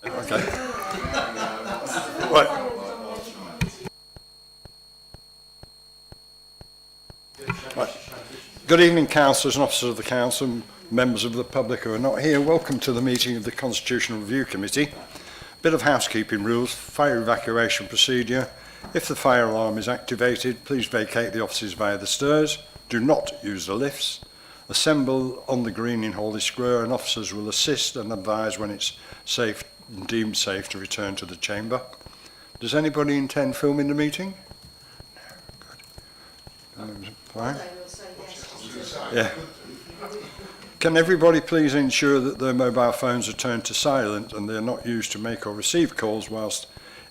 Okay. Right. Right. Good evening, councillors and officers of the council, members of the public who are not here. Welcome to the meeting of the Constitutional Review Committee. Bit of housekeeping rules, fire evacuation procedure. If the fire alarm is activated, please vacate the offices via the stairs. Do not use the lifts. Assemble on the green in Hawley Square and officers will assist and advise when it's safe and deemed safe to return to the chamber. Does anybody intend filming the meeting? No, good. Fine. Yeah. Can everybody please ensure that their mobile phones are turned to silent and they are not used to make or receive calls whilst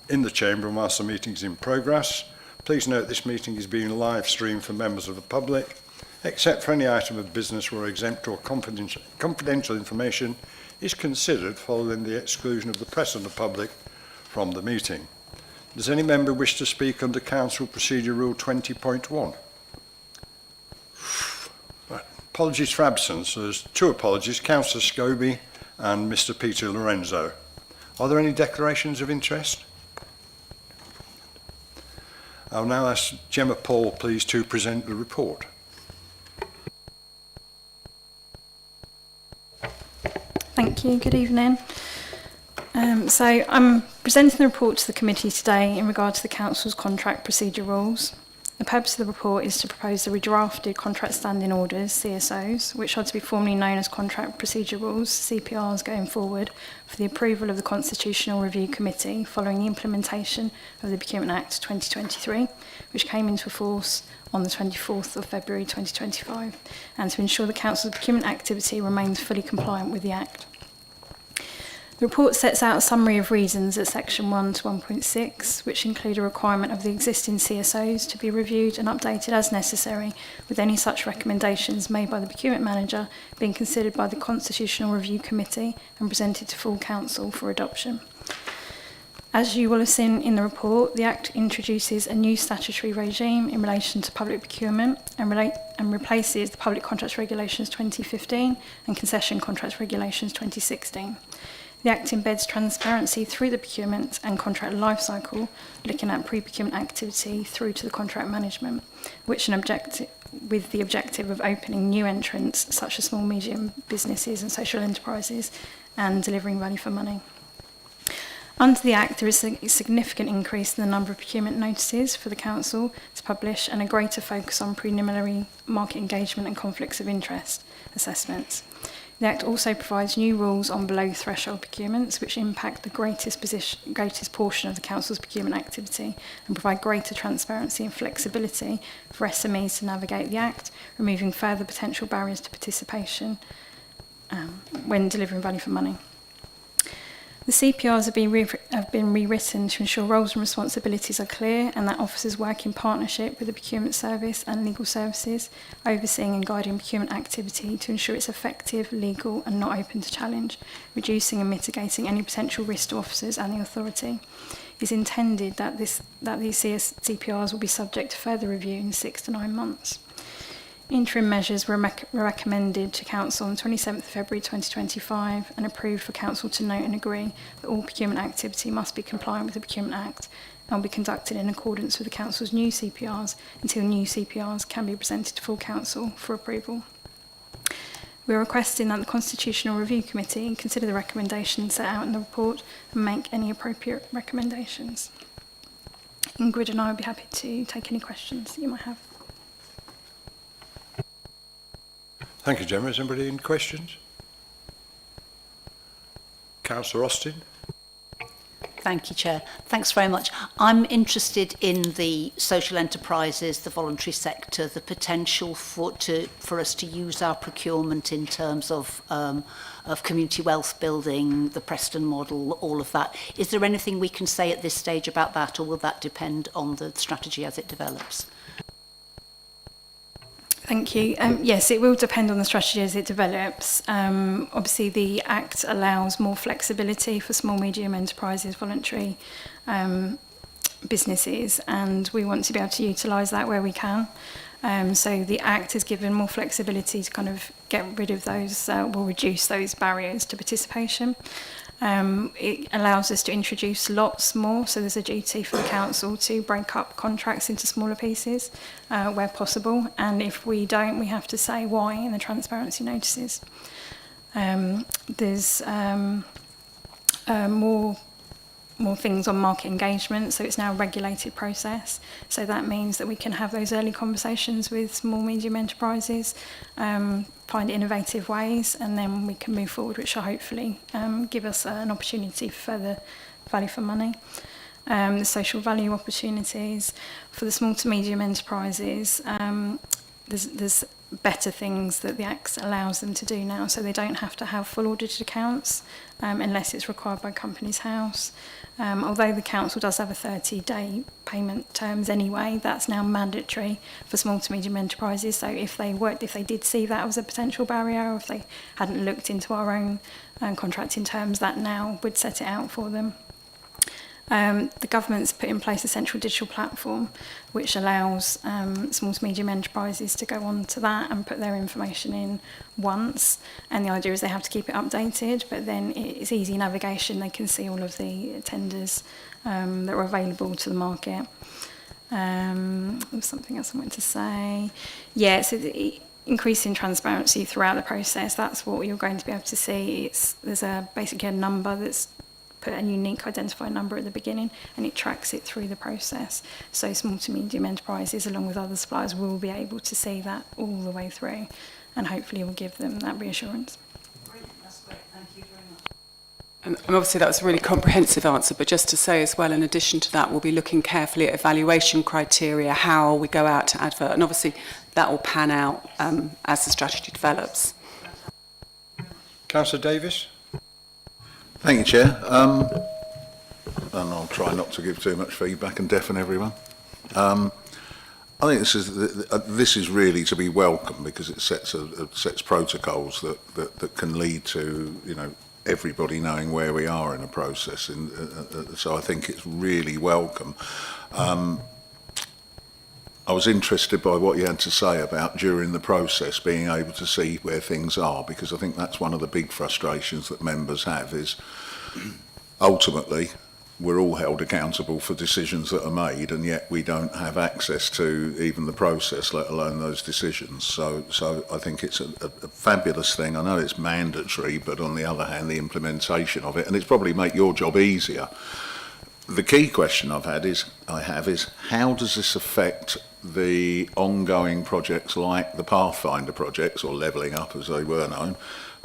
in the chamber and whilst the meeting is in progress? Please note this meeting is being live streamed for members of the public. Except for any item of business where exempt or confidential information is considered following the exclusion of the press and the public from the meeting. Does any member wish to speak under Council Procedure Rule 20.1? Right. Apologies for absence. There's two apologies, Councillor Scobie and Mr. Peter Lorenzo. Are there any declarations of interest? I'll now ask Gemma Paul, please, to present the report. Thank you. Good evening. So I'm presenting the report to the committee today in regard to the Council's contract procedure rules. The purpose of the report is to propose the redrafted contract standing orders, CSOs, which are to be formally known as contract procedure rules, CPRs, going forward for the approval of the Constitutional Review Committee following the implementation of the Procurement Act 2023, which came into force on the 24th of February 2025, and to ensure the Council's procurement activity remains fully compliant with the Act. The report sets out a summary of reasons at section 1 to 1.6, which include a requirement of the existing CSOs to be reviewed and updated as necessary, with any such recommendations made by the procurement manager being considered by the Constitutional Review Committee and presented to full council for adoption. As you will have seen in the report, the Act introduces a new statutory regime in relation to public procurement and replaces the Public Contracts Regulations 2015 and Concession Contracts Regulations 2016. The Act embeds transparency through the procurement and contract lifecycle, looking at pre-procurement activity through to the contract management, with the objective of opening new entrants such as small, medium businesses and social enterprises and delivering value for money. Under the Act, there is a significant increase in the number of procurement notices for the Council to publish and a greater focus on preliminary market engagement and conflicts of interest assessments. The Act also provides new rules on below-threshold procurements, which impact the greatest portion of the Council's procurement activity and provide greater transparency and flexibility for SMEs to navigate the Act, removing further potential barriers to participation when delivering value for money. The CPRs have been rewritten to ensure roles and responsibilities are clear and that officers work in partnership with the procurement service and legal services, overseeing and guiding procurement activity to ensure it's effective, legal and not open to challenge, reducing and mitigating any potential risk to officers and the authority. It's intended that these CPRs will be subject to further review in 6 to 9 months. Interim measures were recommended to Council on 27th February 2025 and approved for Council to note and agree that all procurement activity must be compliant with the Procurement Act and will be conducted in accordance with the Council's new CPRs until new CPRs can be presented to full Council for approval. We are requesting that the Constitutional Review Committee consider the recommendations set out in the report and make any appropriate recommendations. Ingrid and I will be happy to take any questions that you might have. Thank you, Gemma. Has anybody any questions? Councillor Austin. Thank you, Chair. Thanks very much. I'm interested in the social enterprises, the voluntary sector, the potential for us to use our procurement in terms of community wealth building, the Preston model, all of that. Is there anything we can say at this stage about that, or will that depend on the strategy as it develops? Thank you. Yes, it will depend on the strategy as it develops. Obviously, the Act allows more flexibility for small, medium enterprises, voluntary businesses, and we want to be able to utilise that where we can. So the Act has given more flexibility to kind of get rid of those, will reduce those barriers to participation. It allows us to introduce lots more, so there's a duty for the council to break up contracts into smaller pieces where possible, and if we don't, we have to say why in the transparency notices. There's more things on market engagement, so it's now a regulated process. So that means that we can have those early conversations with small, medium enterprises, find innovative ways, and then we can move forward, which will hopefully give us an opportunity for further value for money. The social value opportunities for the small to medium enterprises, there's better things that the Act allows them to do now, so they don't have to have full audited accounts unless it's required by Companies House. Although the council does have a 30-day payment terms anyway, that's now mandatory for small to medium enterprises. So if they did see that as a potential barrier, or if they hadn't looked into our own contracting terms, that now would set it out for them. The government's put in place a central digital platform which allows small to medium enterprises to go on to that and put their information in once, and the idea is they have to keep it updated, but then it's easy navigation. They can see all of the tenders that are available to the market. There was something else I wanted to say. Yeah, so increasing transparency throughout the process, that's what you're going to be able to see. There's basically a number that's put a unique identifier number at the beginning, and it tracks it through the process. So small to medium enterprises, along with other suppliers, will be able to see that all the way through, and hopefully will give them that reassurance. Brilliant, that's great, thank you very much. And obviously that was a really comprehensive answer, but just to say as well, in addition to that, we'll be looking carefully at evaluation criteria, how we go out to advert, and obviously that will pan out as the strategy develops. Councillor Davis? Thank you, Chair. And I'll try not to give too much feedback and deafen everyone. I think this is really to be welcome, because it sets protocols that can lead to, you know, everybody knowing where we are in a process. So I think it's really welcome. I was interested by what you had to say about during the process being able to see where things are, because I think that's one of the big frustrations that members have, is ultimately we're all held accountable for decisions that are made, and yet we don't have access to even the process, let alone those decisions. So I think it's a fabulous thing. I know it's mandatory, but on the other hand, the implementation of it, and it's probably make your job easier. The key question I have is how does this affect the ongoing projects like the Pathfinder projects, or Levelling Up as they were known,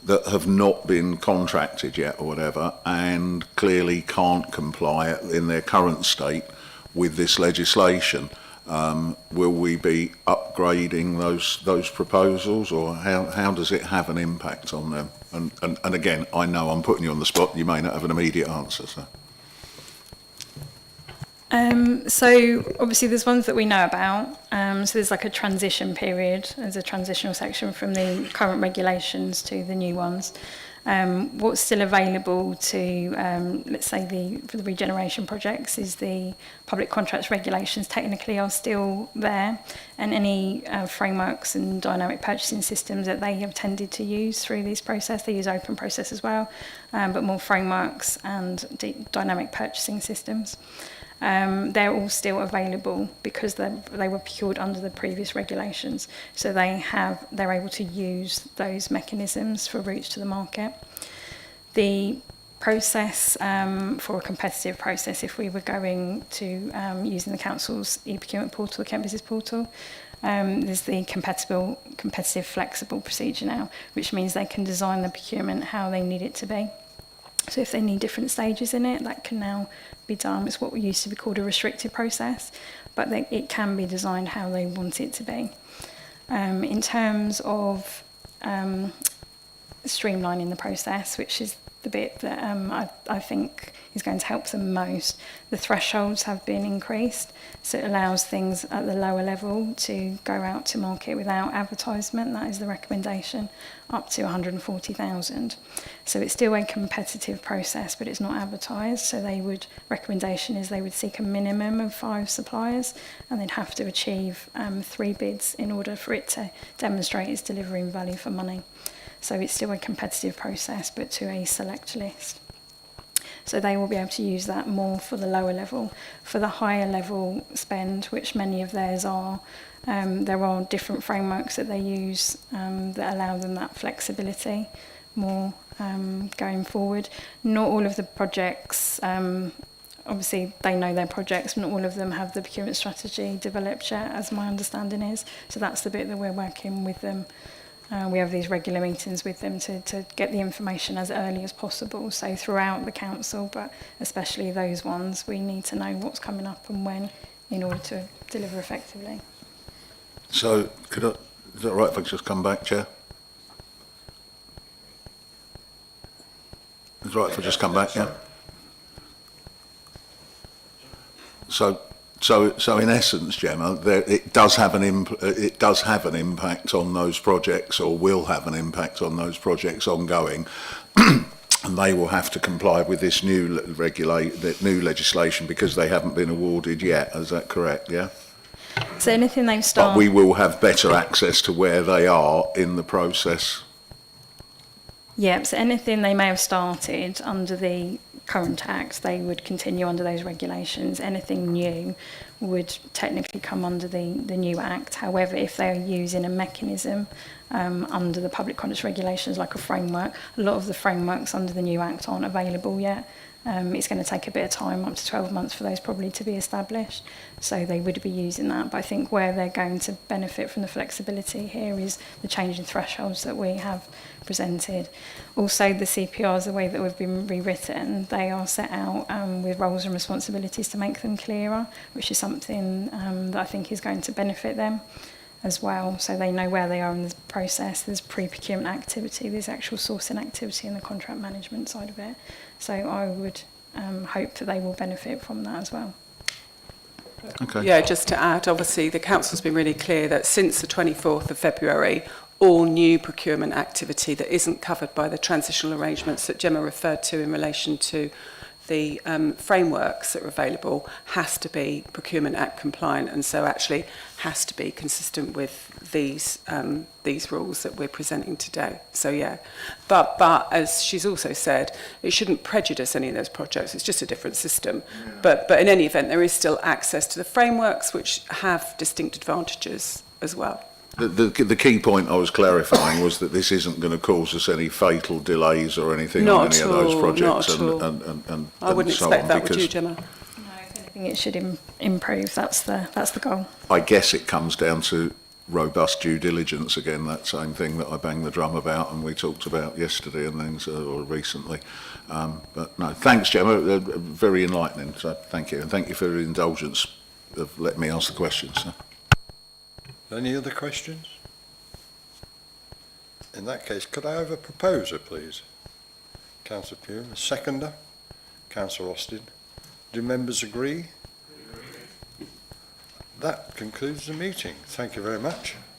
that have not been contracted yet or whatever, and clearly can't comply in their current state with this legislation? Will we be upgrading those proposals, or how does it have an impact on them? And again, I know I'm putting you on the spot, you may not have an immediate answer. So obviously there's ones that we know about. So there's like a transition period. There's a transitional section from the current regulations to the new ones. What's still available to, let's say, for the regeneration projects is the public contracts regulations technically are still there, and any frameworks and dynamic purchasing systems that they have tended to use through this process. They use open process as well, but more frameworks and dynamic purchasing systems. They're all still available because they were procured under the previous regulations, so they're able to use those mechanisms for routes to the market. The process for a competitive process, if we were going to using the council's e-procurement portal, the Kent Business Portal, there's the competitive flexible procedure now, which means they can design the procurement how they need it to be. So if they need different stages in it, that can now be done. It's what used to be called a restricted process, but it can be designed how they want it to be. In terms of streamlining the process, which is the bit that I think is going to help them most, the thresholds have been increased, so it allows things at the lower level to go out to market without advertisement. That is the recommendation, up to 140,000. So it's still a competitive process, but it's not advertised. So recommendation is they would seek a minimum of 5 suppliers, and they'd have to achieve 3 bids in order for it to demonstrate it's delivering value for money. So it's still a competitive process, but to a select list. So they will be able to use that more for the lower level. For the higher level spend, which many of theirs are, there are different frameworks that they use that allow them that flexibility more going forward. Not all of the projects, obviously they know their projects, not all of them have the procurement strategy developed yet, as my understanding is. So that's the bit that we're working with them. We have these regular meetings with them to get the information as early as possible. So throughout the council, but especially those ones, we need to know what's coming up and when in order to deliver effectively. So, is that right if I just come back, Chair? Is it right if I just come back, yeah? So in essence, Gemma, it does have an impact on those projects, or will have an impact on those projects ongoing, and they will have to comply with this new legislation because they haven't been awarded yet. Is that correct? Yeah. So anything they've started, but we will have better access to where they are in the process. yeah. So anything they may have started under the current act, they would continue under those regulations. Anything new would technically come under the new act. However, if they're using a mechanism under the public conduct regulations, like a framework, a lot of the frameworks under the new act aren't available yet. It's going to take a bit of time, up to 12 months for those probably to be established. So they would be using that. But I think where they're going to benefit from the flexibility here is the change in thresholds that we have presented. Also, the CPRs, the way that we've been rewritten, they are set out with roles and responsibilities to make them clearer, which is something that I think is going to benefit them as well. So they know where they are in the process. There's pre-procurement activity, there's actual sourcing activity, and the contract management side of it. So I would hope that they will benefit from that as well. Okay. Yeah, just to add, obviously the council's been really clear that since the 24th of February, all new procurement activity that isn't covered by the transitional arrangements that Gemma referred to in relation to the frameworks that are available has to be Procurement Act compliant, and so actually has to be consistent with these rules that we're presenting today. So yeah, but as she's also said, it shouldn't prejudice any of those projects. It's just a different system. Yeah. But in any event, there is still access to the frameworks, which have distinct advantages as well. The key point I was clarifying was that this isn't going to cause us any fatal delays or anything on any of those projects, and I wouldn't so expect on, No, that, would you, Gemma? if anything, it should improve. That's the goal. I guess it comes down to robust due diligence again, that same thing that I banged the drum about and we talked about yesterday and things, or recently. But no, thanks, Gemma. Very enlightening. So thank you, and thank you for the indulgence of letting me ask the questions. So. Any other questions? In that case, could I have a proposer, please? Councillor Pugh, a seconder? Councillor Austin. Do members agree? That concludes the meeting. Thank you very much.